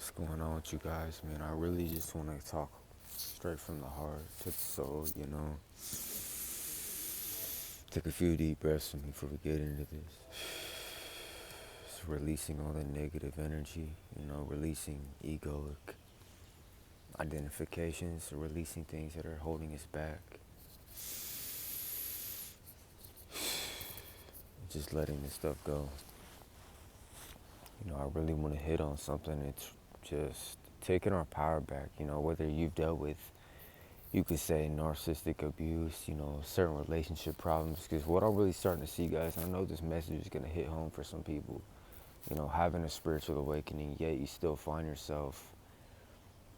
What's going on with you guys, man? I really just want to talk straight from the heart to the soul. Take a few deep breaths with me before we get into this. Just releasing all the negative energy, releasing egoic identifications, releasing things that are holding us back. Just letting this stuff go. I really want to hit on something. It's just taking our power back, whether you've dealt with, you could say, narcissistic abuse, certain relationship problems. Because what I'm really starting to see, guys, I know this message is going to hit home for some people, having a spiritual awakening, yet you still find yourself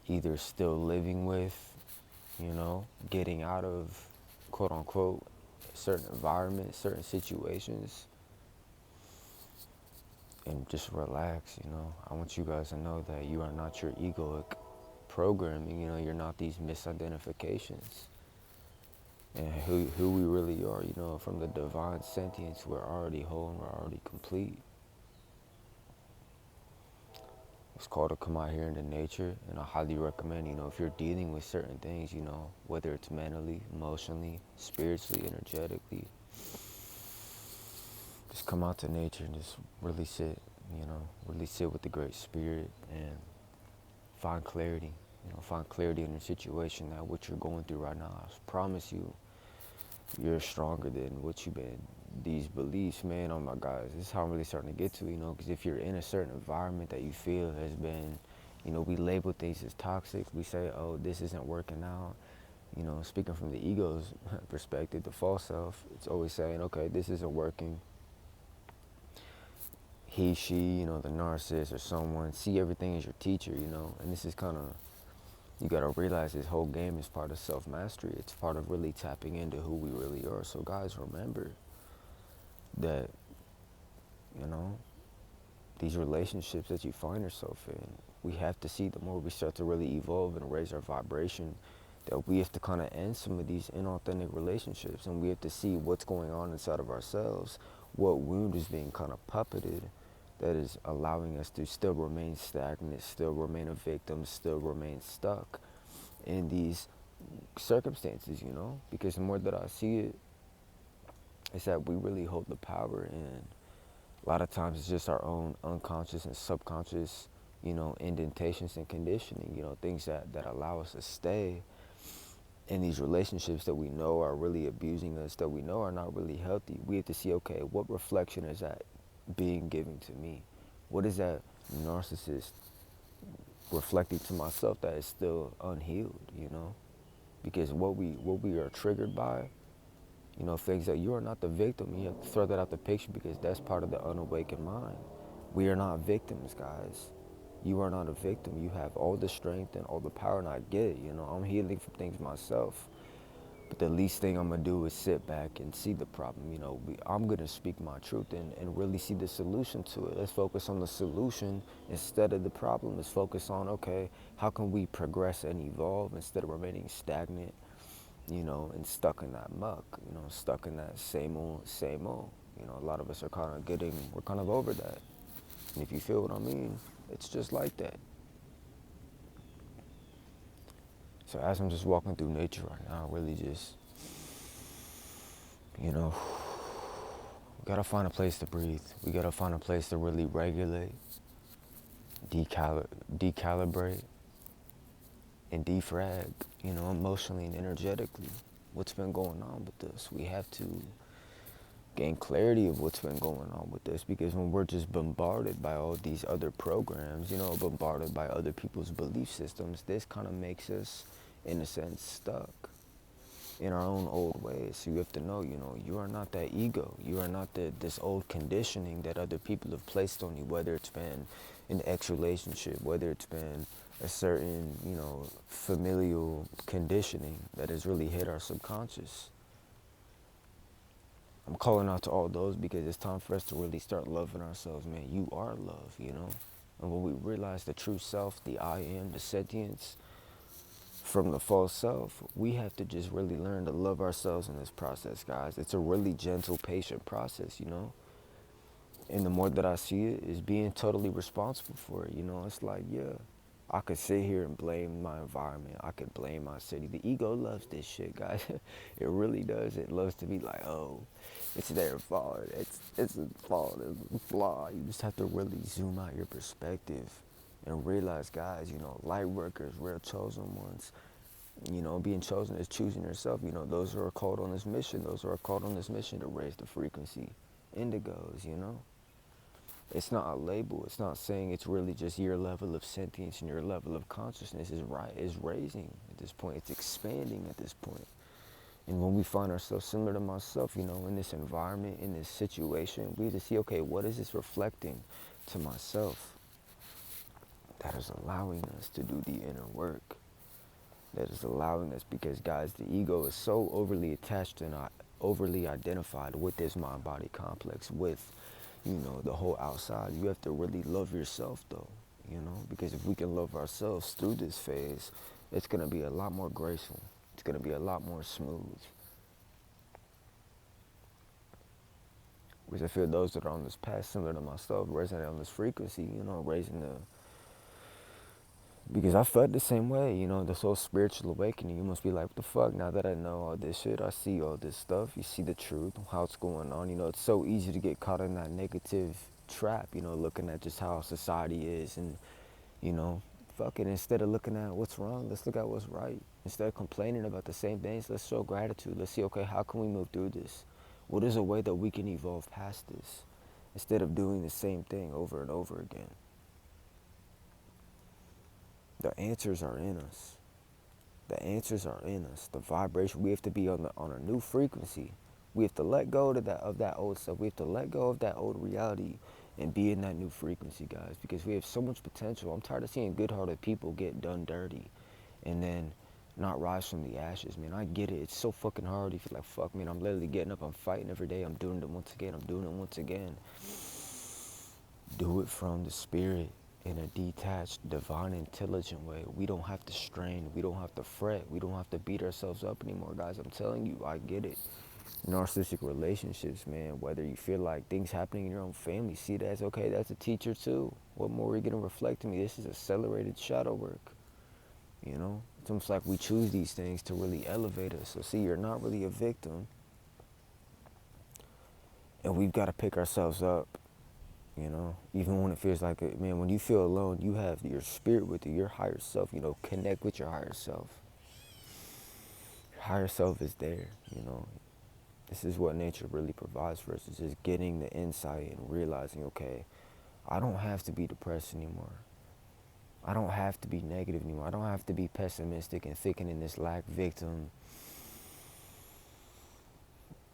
either still living with, getting out of, quote unquote, certain environments, certain situations, and just relax. I want you guys to know that you are not your egoic programming. You're not these misidentifications. And who we really are, from the divine sentience, we're already whole and we're already complete. It's called to come out here into nature, and I highly recommend, if you're dealing with certain things, whether it's mentally, emotionally, spiritually, energetically, just come out to nature and just really sit, really sit with the Great Spirit and find clarity, find clarity in the situation that what you're going through right now. I promise you, you're stronger than what you've been. These beliefs, man, oh my God, this is how I'm really starting to get to, because if you're in a certain environment that you feel has been, we label things as toxic. We say, oh, this isn't working out. Speaking from the ego's perspective, the false self, it's always saying, okay, this isn't working. He, she, the narcissist or someone, see everything as your teacher, and this is kind of, you got to realize this whole game is part of self-mastery. It's part of really tapping into who we really are. So guys, remember that, these relationships that you find yourself in, we have to see the more we start to really evolve and raise our vibration, that we have to kind of end some of these inauthentic relationships, and we have to see what's going on inside of ourselves, what wound is being kind of puppeted that is allowing us to still remain stagnant, still remain a victim, still remain stuck in these circumstances, because the more that I see it, is that we really hold the power, and a lot of times it's just our own unconscious and subconscious, indentations and conditioning, things that allow us to stay in these relationships that we know are really abusing us, that we know are not really healthy. We have to see, okay, what reflection is that being given to me? What is that narcissist reflecting to myself that is still unhealed, Because what we are triggered by, things that you are not the victim, you have to throw that out the picture, because that's part of the unawakened mind. We are not victims, guys. You are not a victim. You have all the strength and all the power, and I get it. I'm healing from things myself. But the least thing I'm going to do is sit back and see the problem. I'm going to speak my truth and really see the solution to it. Let's focus on the solution instead of the problem. Let's focus on, okay, how can we progress and evolve instead of remaining stagnant, and stuck in that muck, stuck in that same old, same old. A lot of us are we're kind of over that. And if you feel what I mean, it's just like that. So as I'm just walking through nature right now, really just, we gotta find a place to breathe. We gotta find a place to really regulate, decalibrate, and defrag, emotionally and energetically. What's been going on with us? We have to gain clarity of what's been going on with this, because when we're just bombarded by all these other programs, bombarded by other people's belief systems, this kind of makes us, in a sense, stuck in our own old ways. So you have to know, you are not that ego. You are not this old conditioning that other people have placed on you, whether it's been an ex relationship, whether it's been a certain, familial conditioning that has really hit our subconscious. I'm calling out to all those because it's time for us to really start loving ourselves, man. You are love, And when we realize the true self, the I am, the sentience, from the false self, we have to just really learn to love ourselves in this process, guys. It's a really gentle, patient process, And the more that I see it, is being totally responsible for it, It's like, yeah, I could sit here and blame my environment. I could blame my city. The ego loves this shit, guys. It really does. It loves to be like, oh, it's their fault. It's a fault. It's a flaw. You just have to really zoom out your perspective and realize, guys, light workers, real chosen ones. Being chosen is choosing yourself. Those who are called on this mission, those who are called on this mission to raise the frequency. Indigos. It's not a label. It's not saying, it's really just your level of sentience and your level of consciousness is raising at this point. It's expanding at this point. And when we find ourselves similar to myself, in this environment, in this situation, we have to see, okay, what is this reflecting to myself that is allowing us to do the inner work? That is allowing us, because, guys, the ego is so overly attached and overly identified with this mind-body complex, with the whole outside. You have to really love yourself, though, because if we can love ourselves through this phase, it's going to be a lot more graceful. It's going to be a lot more smooth. Because I feel those that are on this path, similar to myself, resonate on this frequency, raising the... Because I felt the same way, this whole spiritual awakening. You must be like, what the fuck, now that I know all this shit, I see all this stuff, you see the truth, how it's going on. It's so easy to get caught in that negative trap, looking at just how society is. And, fuck it, instead of looking at what's wrong, let's look at what's right. Instead of complaining about the same things, let's show gratitude. Let's see, okay, how can we move through this? What is a way that we can evolve past this? Instead of doing the same thing over and over again. The answers are in us. The answers are in us. The vibration, we have to be on a new frequency. We have to let go of that old stuff. We have to let go of that old reality and be in that new frequency, guys, because we have so much potential. I'm tired of seeing good-hearted people get done dirty and then not rise from the ashes, man. I get it. It's so fucking hard if you're like, fuck, man, I'm literally getting up, I'm fighting every day, I'm doing it once again, I'm doing it once again. Do it from the spirit in a detached, divine, intelligent way. We don't have to strain. We don't have to fret. We don't have to beat ourselves up anymore, guys. I'm telling you, I get it. Narcissistic relationships, man, whether you feel like things happening in your own family, see that as, okay, that's a teacher too. What more are you going to reflect to me? This is accelerated shadow work. It's almost like we choose these things to really elevate us. So see, you're not really a victim. And we've got to pick ourselves up. Even when it feels like it, man, when you feel alone, you have your spirit with you, your higher self, connect with your higher self. Your higher self is there, This is what nature really provides for us, is just getting the insight and realizing, okay, I don't have to be depressed anymore. I don't have to be negative anymore. I don't have to be pessimistic and thinking in this lack victim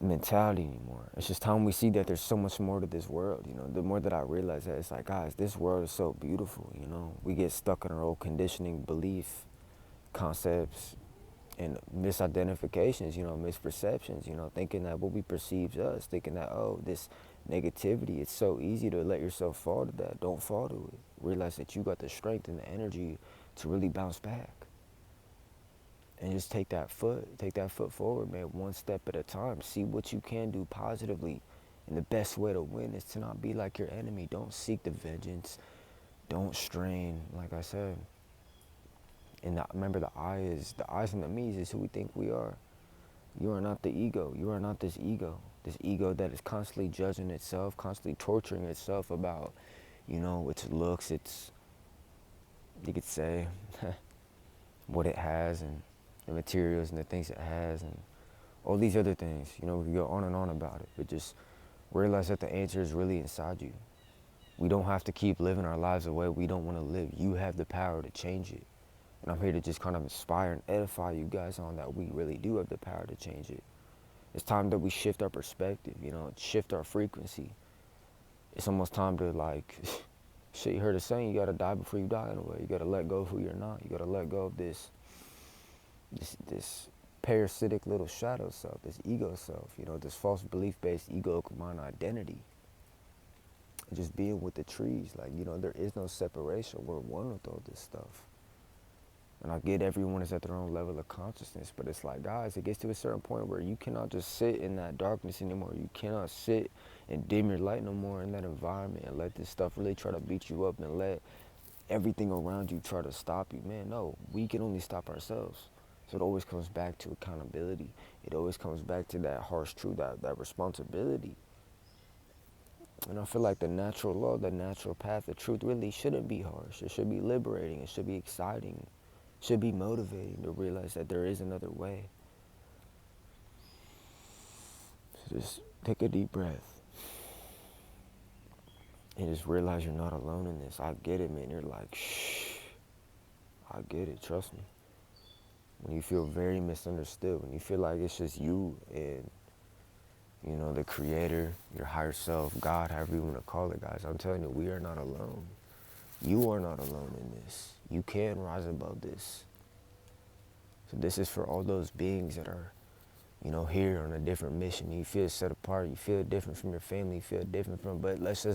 mentality anymore. It's just time we see that there's so much more to this world. The more that I realize that, it's like, guys, this world is so beautiful. We get stuck in our old conditioning, belief concepts, and misidentifications, misperceptions, thinking that what we perceive us, thinking that, oh, this negativity, it's so easy to let yourself fall to that. Don't fall to it. Realize that you got the strength and the energy to really bounce back. And just take that foot forward, man, one step at a time. See what you can do positively. And the best way to win is to not be like your enemy. Don't seek the vengeance. Don't strain, like I said. And remember, the eyes and the me's is who we think we are. You are not the ego. You are not this ego. This ego that is constantly judging itself, constantly torturing itself about, its looks, its, you could say, what it has, and the materials and the things it has, and all these other things. We can go on and on about it, but just realize that the answer is really inside you. We don't have to keep living our lives the way we don't want to live. You have the power to change it. And I'm here to just kind of inspire and edify you guys on that we really do have the power to change it. It's time that we shift our perspective, shift our frequency. It's almost time to, like, shit, you heard a saying, you got to die before you die in a way. You got to let go of who you're not. You got to let go of this parasitic little shadow self, this ego self, this false belief-based egoic mind identity. Just being with the trees, like, there is no separation. We're one with all this stuff. And I get everyone is at their own level of consciousness, but it's like, guys, it gets to a certain point where you cannot just sit in that darkness anymore. You cannot sit and dim your light no more in that environment and let this stuff really try to beat you up and let everything around you try to stop you. Man, no, we can only stop ourselves. So it always comes back to accountability. It always comes back to that harsh truth, that responsibility. And I feel like the natural law, the natural path, the truth really shouldn't be harsh. It should be liberating. It should be exciting. It should be motivating to realize that there is another way. So just take a deep breath and just realize you're not alone in this. I get it, man. You're like, shh. I get it. Trust me. When you feel very misunderstood, when you feel like it's just you and, you know, the creator, your higher self, God, however you want to call it, guys, I'm telling you, we are not alone. You are not alone in this. You can rise above this. So this is for all those beings that are, you know, here on a different mission. You feel set apart. You feel different from your family. You feel different from, but let's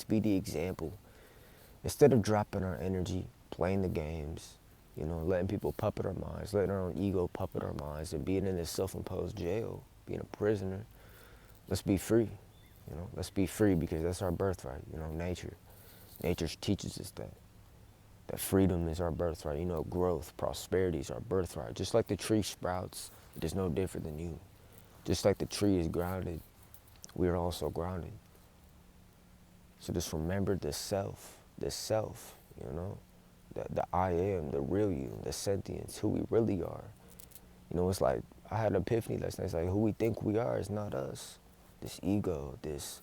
be the example. Instead of dropping our energy, playing the games, you know, letting people puppet our minds, letting our own ego puppet our minds, and being in this self-imposed jail, being a prisoner, let's be free. You know, let's be free because that's our birthright. You know, nature. Nature teaches us that freedom is our birthright. You know, growth, prosperity is our birthright. Just like the tree sprouts, it is no different than you. Just like the tree is grounded, we are also grounded. So just remember the self, you know, the I am, the real you, the sentience, who we really are. You know, it's like, I had an epiphany last night. It's like, who we think we are is not us. This ego, this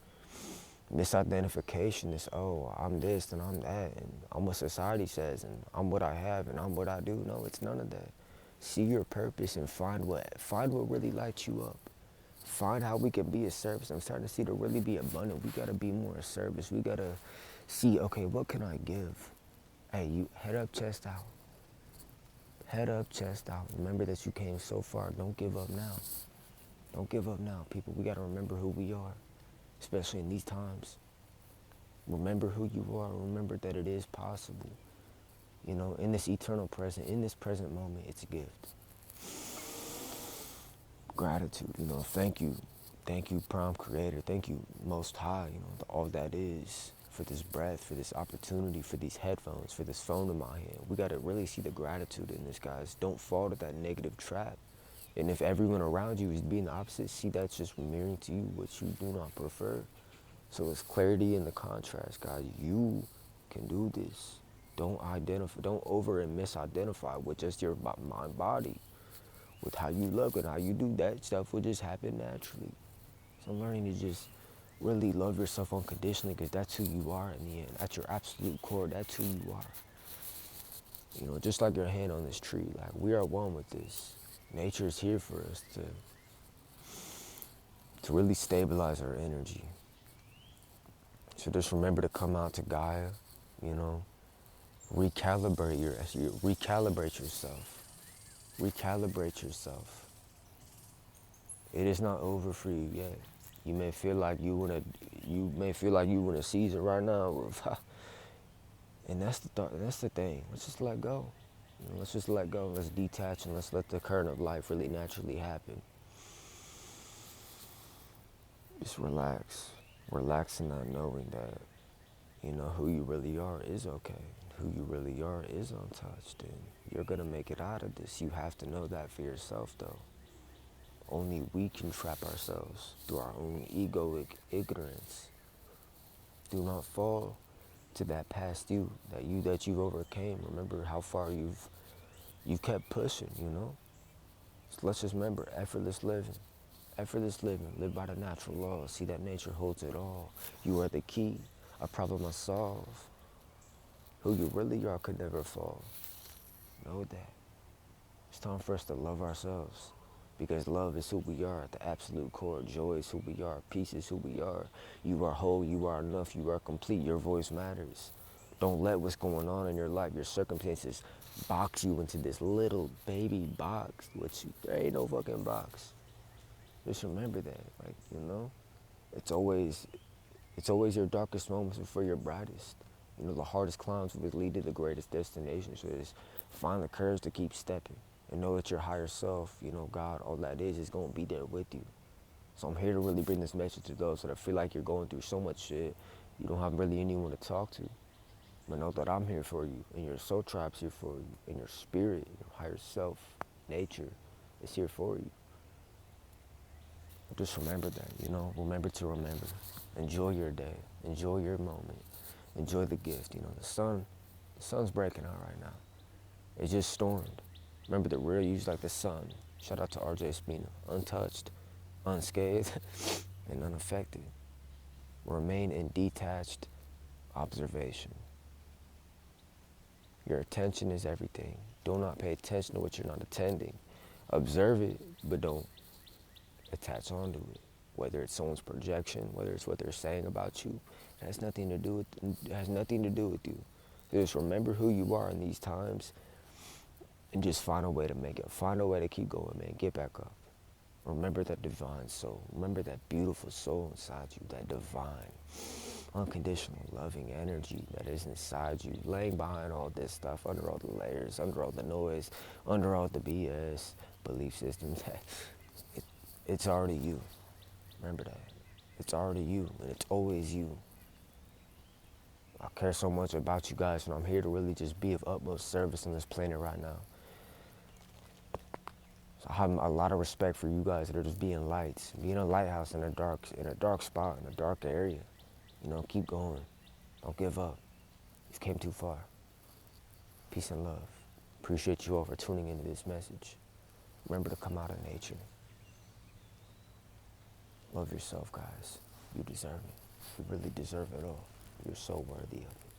misidentification, this, oh, I'm this and I'm that, and I'm what society says, and I'm what I have, and I'm what I do. No, it's none of that. See your purpose and find what really lights you up. Find how we can be a service. I'm starting to see to really be abundant. We gotta be more a service. We gotta see, okay, what can I give? Hey, you head up, chest out. Head up, chest out. Remember that you came so far. Don't give up now. Don't give up now, people. We gotta remember who we are, especially in these times. Remember who you are. Remember that it is possible. You know, in this eternal present, in this present moment, it's a gift. Gratitude, you know, thank you. Thank you, Prime Creator. Thank you, Most High, you know, all that is, for this breath, for this opportunity, for these headphones, for this phone in my hand. We got to really see the gratitude in this, guys. Don't fall to that negative trap. And if everyone around you is being the opposite, see that's just mirroring to you what you do not prefer. So it's clarity in the contrast, guys. You can do this. Don't over and misidentify with just your mind body. With how you look and how you do that stuff will just happen naturally. So I'm learning to just really love yourself unconditionally because that's who you are in the end. At your absolute core, that's who you are. You know, just like your hand on this tree, like we are one with this. Nature is here for us to really stabilize our energy. So just remember to come out to Gaia, you know, recalibrate yourself. Recalibrate yourself. It is not over for you yet. You may feel like you wanna seize it right now, and that's the thing. Let's just let go. You know, let's just let go. Let's detach and let's let the current of life really naturally happen. Just relax. Relax in not knowing that, you know, who you really are is okay. Who you really are is untouched, and you're gonna make it out of this. You have to know that for yourself, though. Only we can trap ourselves through our own egoic ignorance. Do not fall to that past you that you've overcame. Remember how far you've kept pushing, you know? So let's just remember effortless living. Effortless living. Live by the natural laws. See that nature holds it all. You are the key. A problem I solve. Who you really are could never fall. Know that. It's time for us to love ourselves. Because love is who we are at the absolute core. Joy is who we are. Peace is who we are. You are whole. You are enough. You are complete. Your voice matters. Don't let what's going on in your life, your circumstances, box you into this little baby box. There ain't no fucking box. Just remember that, like, you know, it's always your darkest moments before your brightest. You know, the hardest climbs will lead to the greatest destination. So just find the courage to keep stepping and know that your higher self, you know, God, all that is going to be there with you. So I'm here to really bring this message to those that feel like you're going through so much shit, you don't have really anyone to talk to. But know that I'm here for you, and your soul tribe's here for you, and your spirit, your higher self, nature, is here for you. Just remember that, remember to remember. Enjoy your day, enjoy your moment, enjoy the gift. The sun's breaking out right now. It just stormed. Remember the real you's like the sun. Shout out to RJ Spina. Untouched, unscathed, and unaffected. Remain in detached observation. Your attention is everything. Do not pay attention to what you're not attending. Observe it, but don't attach onto it. Whether it's someone's projection, whether it's what they're saying about you, it has nothing to do with you. Just remember who you are in these times and just find a way to make it. Find a way to keep going, man. Get back up. Remember that divine soul. Remember that beautiful soul inside you, that divine, unconditional, loving energy that is inside you, laying behind all this stuff, under all the layers, under all the noise, under all the BS belief systems. It's already you. Remember that. It's already you, and it's always you. I care so much about you guys, and I'm here to really just be of utmost service on this planet right now. So I have a lot of respect for you guys that are just being lights, being a lighthouse in a dark spot, in a dark area. Keep going. Don't give up. You've came too far. Peace and love. Appreciate you all for tuning into this message. Remember to come out of nature. Love yourself, guys. You deserve it. You really deserve it all. You're so worthy of it.